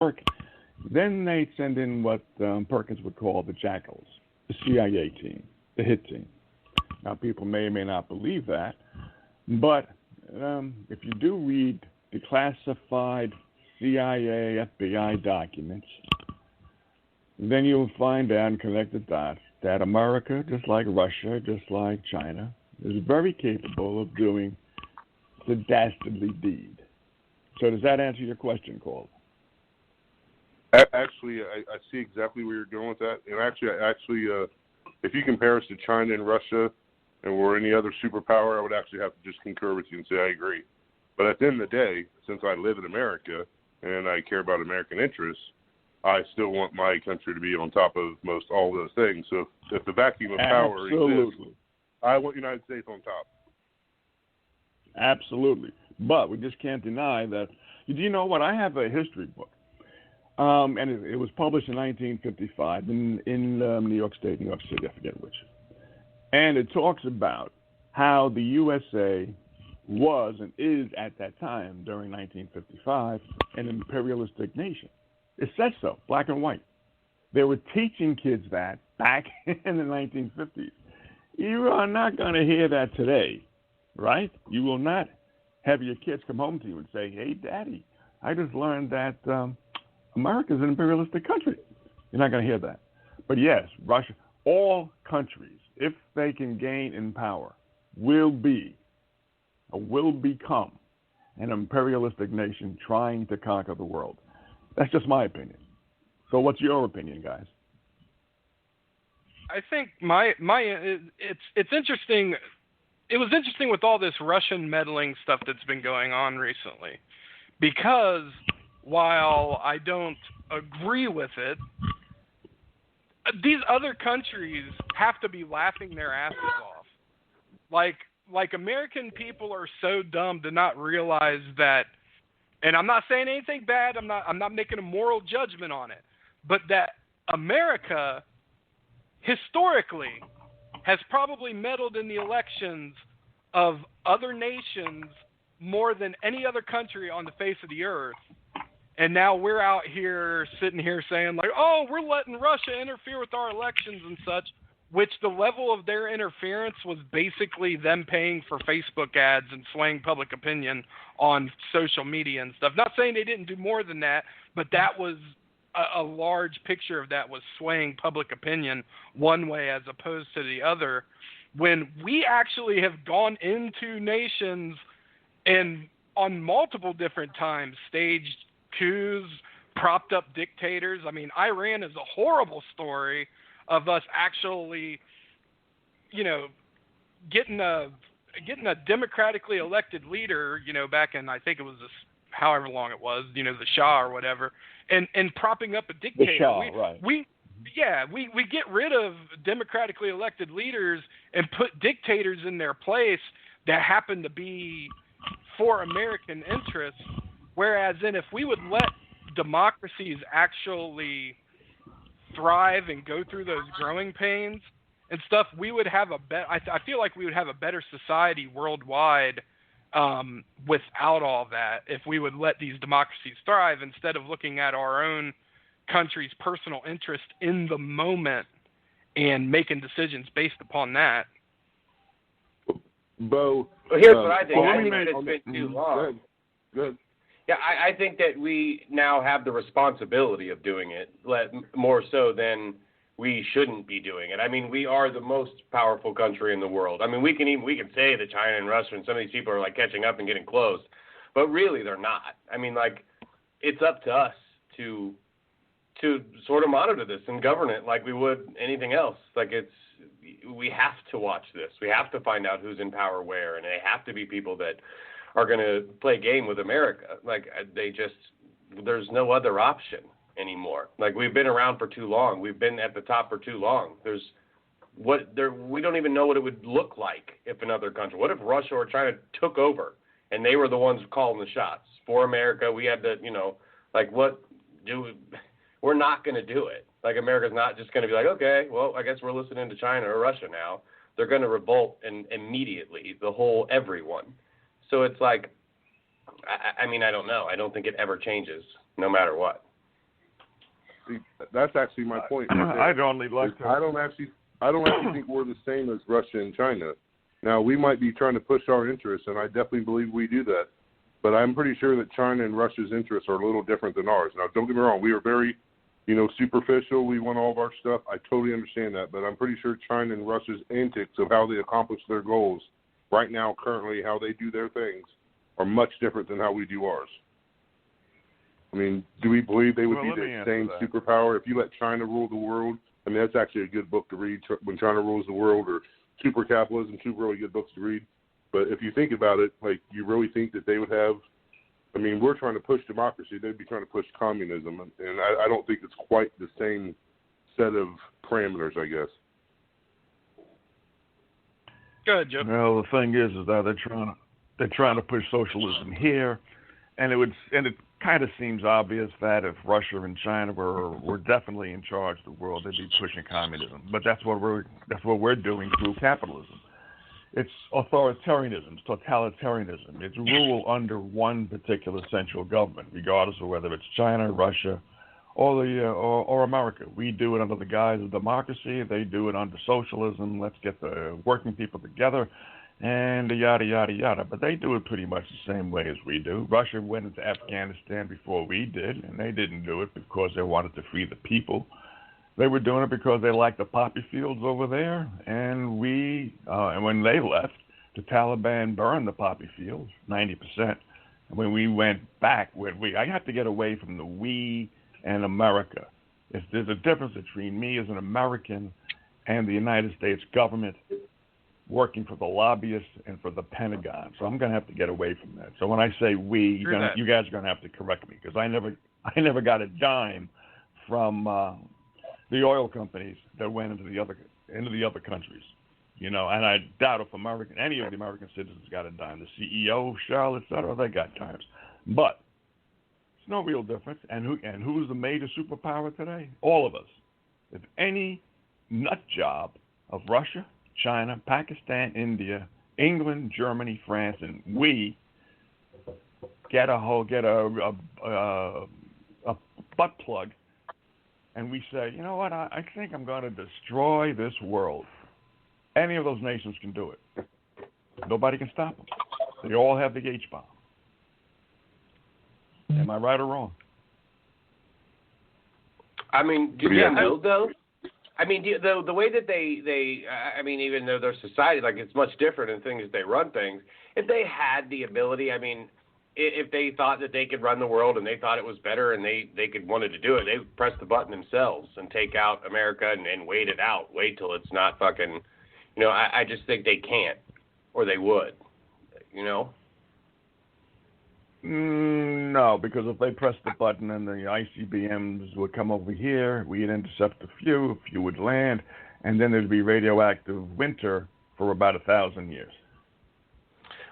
work. Then they send in what Perkins would call the jackals, the CIA team, the hit team. Now, people may or may not believe that, but if you do read the classified CIA, FBI documents, then you'll find out and connect the dots that America, just like Russia, just like China, is very capable of doing the dastardly deed. So does that answer your question, Cole? Actually, I see exactly where you're going with that. And actually, if you compare us to China and Russia and we're any other superpower, I would actually have to just concur with you and say I agree. But at the end of the day, since I live in America and I care about American interests, I still want my country to be on top of most all those things. So if the vacuum of power exists, I want the United States on top. Absolutely. But we just can't deny that. Do you know what? I have a history book, and it was published in 1955 in New York State, New York City, I forget which. And it talks about how the USA was and is at that time, during 1955, an imperialistic nation. It says so, black and white. They were teaching kids that back in the 1950s. You are not going to hear that today, right? You will not have your kids come home to you and say, hey, Daddy, I just learned that America is an imperialistic country. You're not going to hear that. But yes, Russia, all countries, if they can gain in power, will become an imperialistic nation trying to conquer the world. That's just my opinion. So what's your opinion, guys? I think it's interesting. It was interesting with all this Russian meddling stuff that's been going on recently, because while I don't agree with it, these other countries have to be laughing their asses off. Like American people are so dumb to not realize that. And I'm not saying anything bad. I'm not making a moral judgment on it, but that America historically has probably meddled in the elections of other nations more than any other country on the face of the earth. And now we're out here sitting here saying like, oh, we're letting Russia interfere with our elections and such, which the level of their interference was basically them paying for Facebook ads and swaying public opinion on social media and stuff. Not saying they didn't do more than that, but that was a large picture of that, was swaying public opinion one way as opposed to the other. When we actually have gone into nations and on multiple different times staged coups, propped up dictators. I mean, Iran is a horrible story of us actually, getting a democratically elected leader, back in, I think it was however long it was, the Shah or whatever, and propping up a dictator. The Shah, right. We get rid of democratically elected leaders and put dictators in their place that happen to be for American interests. Whereas if we would let democracies actually thrive and go through those growing pains and stuff, we would have I feel like we would have a better society worldwide without all that, if we would let these democracies thrive instead of looking at our own country's personal interest in the moment and making decisions based upon that. Bo, well, here's what I think. I think it's been too long. Good. Yeah, I think that we now have the responsibility of doing it, more so than we shouldn't be doing it. I mean, we are the most powerful country in the world. I mean, we can say that China and Russia and some of these people are like catching up and getting close, but really they're not. I mean, like, it's up to us to sort of monitor this and govern it like we would anything else. Like, we have to watch this. We have to find out who's in power where, and they have to be people that are going to play game with America. Like, there's no other option anymore. Like, we've been around for too long. We've been at the top for too long. We don't even know what it would look like if another country, what if Russia or China took over and they were the ones calling the shots for America? We had to, we're not going to do it. Like, America's not just going to be like, okay, well, I guess we're listening to China or Russia now. They're going to revolt and immediately, everyone. So it's like, I mean, I don't know. I don't think it ever changes, no matter what. that's actually my point. I'd only like to. I don't actually think we're the same as Russia and China. Now, we might be trying to push our interests, and I definitely believe we do that. But I'm pretty sure that China and Russia's interests are a little different than ours. Now, don't get me wrong. We are very, superficial. We want all of our stuff. I totally understand that. But I'm pretty sure China and Russia's antics of how they accomplish their goals right now, currently, how they do their things, are much different than how we do ours. I mean, do we believe they would be the same superpower if you let China rule the world? I mean, that's actually a good book to read, When China Rules the World, or Super Capitalism, two really good books to read. But if you think about it, like, you really think that they would have, I mean, we're trying to push democracy. They'd be trying to push communism. And I don't think it's quite the same set of parameters, I guess. Go ahead, Joe. Well, the thing is that they're trying to push socialism here, and it kind of seems obvious that if Russia and China were definitely in charge of the world, they'd be pushing communism. But that's what we're doing through capitalism. It's authoritarianism, it's totalitarianism. It's rule under one particular central government, regardless of whether it's China, Russia, or America. We do it under the guise of democracy. They do it under socialism. Let's get the working people together, and yada, yada, yada. But they do it pretty much the same way as we do. Russia went into Afghanistan before we did, and they didn't do it because they wanted to free the people. They were doing it because they liked the poppy fields over there, and when they left, the Taliban burned the poppy fields, 90%. And when we went back, I have to get away from the we and America. There's a difference between me as an American and the United States government working for the lobbyists and for the Pentagon. So I'm going to have to get away from that. So when I say we, you guys are going to have to correct me, because I never got a dime from the oil companies that went into the other countries, and I doubt if any of the American citizens got a dime. The CEO, Shell, et cetera, they got dimes, but it's no real difference. And who's the major superpower today? All of us. If any nut job of Russia, China, Pakistan, India, England, Germany, France, and we get a butt plug. And we say, you know what, I think I'm going to destroy this world. Any of those nations can do it. Nobody can stop them. They all have the H-bomb. Am I right or wrong? I mean, do they know, though? I mean, the way that they I mean, even though their society, like, it's much different in things that they run things, if they had the ability, I mean, if they thought that they could run the world and they thought it was better and they wanted to do it, they would press the button themselves and take out America and wait it out. Wait till it's not fucking, I just think they can't, or they would, No, because if they pressed the button and the ICBMs would come over here, we'd intercept a few would land, and then there'd be radioactive winter for about 1,000 years.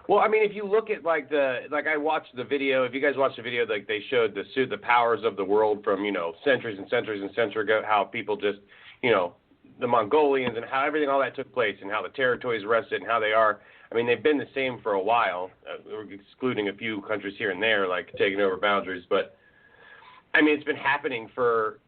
Well, I mean, if you look at I watched the video. If you guys watched the video, like, they showed the powers of the world from centuries and centuries and centuries ago, how people just the Mongolians and how all that took place and how the territories rested and how they are. I mean, they've been the same for a while, excluding a few countries here and there, like taking over boundaries. But I mean, it's been happening for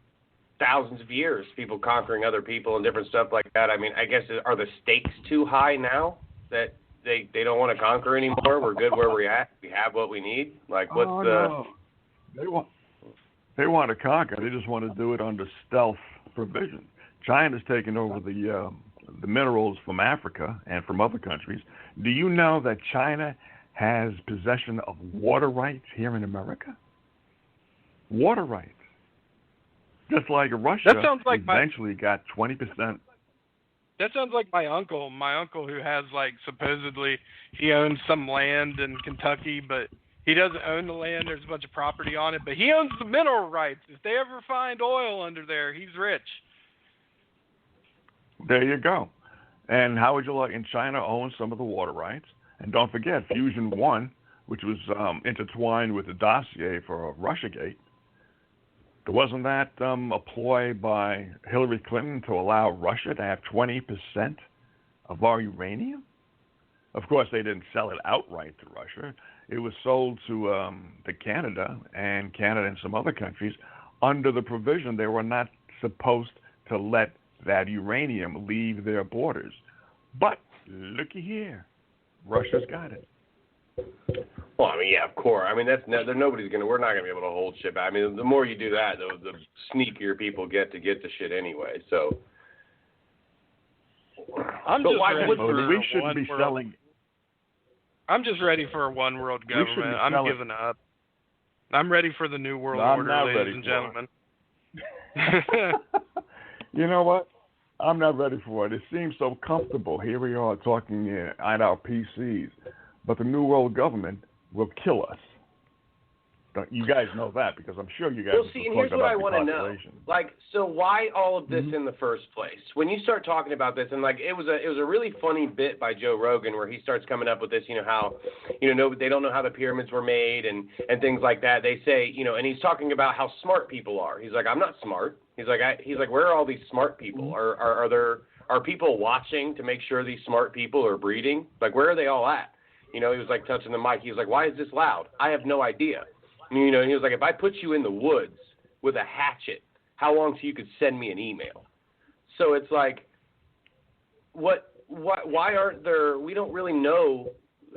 thousands of years. People conquering other people and different stuff like that. I mean, I guess, are the stakes too high now that they don't want to conquer anymore? We're good where we're at. We have what we need. Like, what's No. They want to conquer. They just want to do it under stealth provision. China's taken over the minerals from Africa and from other countries. Do you know that China has possession of water rights here in America? Water rights. Just like Russia eventually got 20%. That sounds like my uncle. My uncle, who has, supposedly he owns some land in Kentucky, but he doesn't own the land. There's a bunch of property on it, but he owns the mineral rights. If they ever find oil under there, he's rich. There you go. And how would you like? And China owns some of the water rights. And don't forget, Fusion 1, which was intertwined with the dossier for Russiagate. Wasn't that a ploy by Hillary Clinton to allow Russia to have 20% of our uranium? Of course, they didn't sell it outright to Russia. It was sold to Canada and some other countries under the provision, they were not supposed to let that uranium leave their borders. But looky here, Russia's got it. Well, I mean, yeah, of course. I mean, we're not going to be able to hold shit back. I mean, the more you do that, the sneakier people get the shit anyway. So, I'm just ready for a one world government. I'm giving up. I'm ready for the new world order, ladies and gentlemen. You know what? I'm not ready for it. It seems so comfortable. Here we are talking on our PCs, but the new world government will kill us. You guys know that because I'm sure you guys. Well, see, and here's what I want to know. Like, so why all of this in the first place? When you start talking about this, and like, it was a really funny bit by Joe Rogan where he starts coming up with this. You know how, they don't know how the pyramids were made and things like that. They say, and he's talking about how smart people are. He's like, I'm not smart. He's like, where are all these smart people? Are people watching to make sure these smart people are breeding? Like, where are they all at? He was like touching the mic. He was like, why is this loud? I have no idea. He was like, if I put you in the woods with a hatchet, how long till you could send me an email? So it's like, why aren't there, we don't really know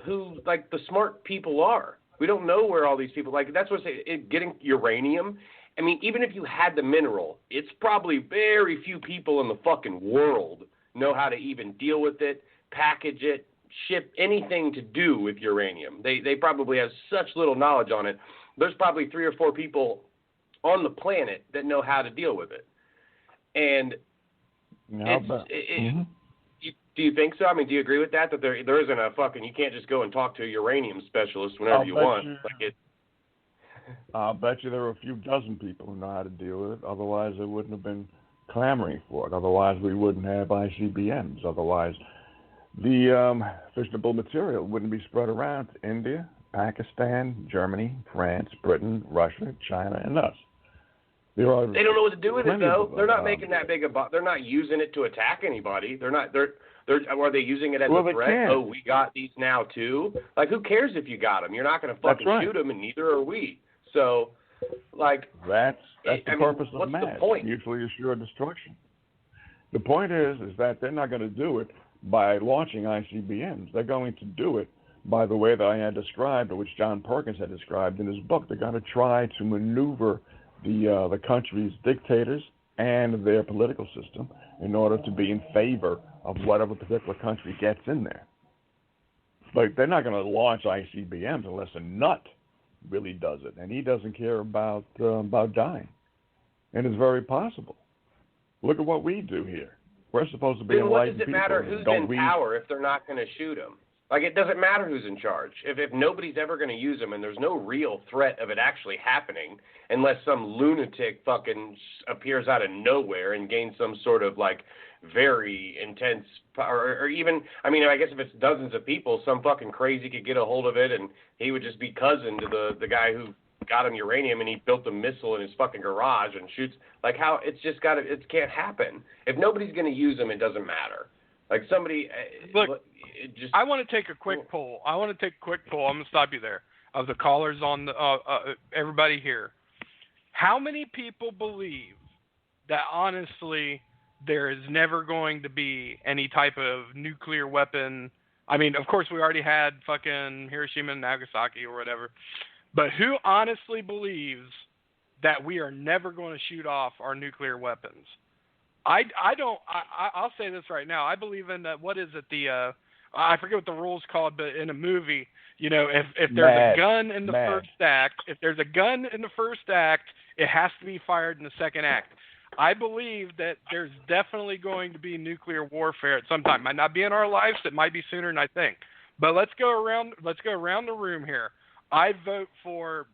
who, like, the smart people are. We don't know where all these people, like, that's what I say, getting uranium. I mean, even if you had the mineral, it's probably very few people in the fucking world know how to even deal with it, package it, ship anything to do with uranium. They probably have such little knowledge on it. There's probably 3 or 4 people on the planet that know how to deal with it. And do you think so? I mean, do you agree with that there isn't a fucking, you can't just go and talk to a uranium specialist whenever you want? I'll bet you there are a few dozen people who know how to deal with it. Otherwise, they wouldn't have been clamoring for it. Otherwise, we wouldn't have ICBMs. Otherwise, the fissionable material wouldn't be spread around to India, Pakistan, Germany, France, Britain, Russia, China, and us. They don't know what to do with it, though. They're not making that big a. They're not using it to attack anybody. They're not. Are they using it as a threat? Oh, we got these now too. Like, who cares if you got them? You're not going to fucking shoot them, and neither are we. So, like, that's the purpose of MAD, mutually assured destruction. The point is that they're not going to do it by launching ICBMs. They're going to do it by the way that I had described, or which John Perkins had described in his book. They're going to try to maneuver the country's dictators and their political system in order to be in favor of whatever particular country gets in there. But they're not going to launch ICBMs unless a nut really does it, and he doesn't care about dying. And it's very possible. Look at what we do here. We're supposed to be enlightened people. What does it matter who's in power if they're not going to shoot them? Like, it doesn't matter who's in charge. If nobody's ever going to use them and there's no real threat of it actually happening unless some lunatic fucking appears out of nowhere and gains some sort of, like, very intense power. Or even, I mean, I guess if it's dozens of people, some fucking crazy could get a hold of it and he would just be cousin to the guy who got him uranium and he built a missile in his fucking garage and shoots. Like, how, it can't happen. If nobody's going to use them, it doesn't matter. Like, somebody... Look, I want to take a quick poll. I'm going to stop you there. Of the callers on the everybody here. How many people believe that, honestly, there is never going to be any type of nuclear weapon? I mean, of course, we already had fucking Hiroshima and Nagasaki or whatever. But who honestly believes that we are never going to shoot off our nuclear weapons? I'll say this right now. I believe in what is it, I forget what the rule's called, but in a movie, if there's a gun in the first act, it has to be fired in the second act. I believe that there's definitely going to be nuclear warfare at some time. Might not be in our lives, it might be sooner than I think. But let's go around the room here. I vote for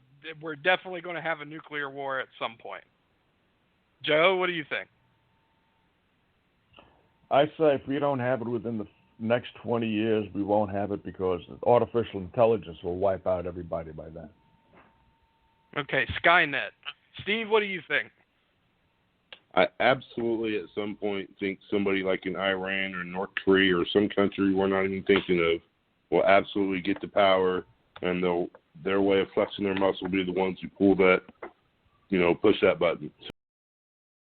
we're definitely going to have a nuclear war at some point. Joe, what do you think? I say if we don't have it within the next 20 years, we won't have it because artificial intelligence will wipe out everybody by then. Okay, Skynet. Steve, what do you think? I absolutely at some point think somebody like in Iran or North Korea or some country we're not even thinking of will absolutely get the power, and their way of flexing their muscle will be the ones who pull that push that button.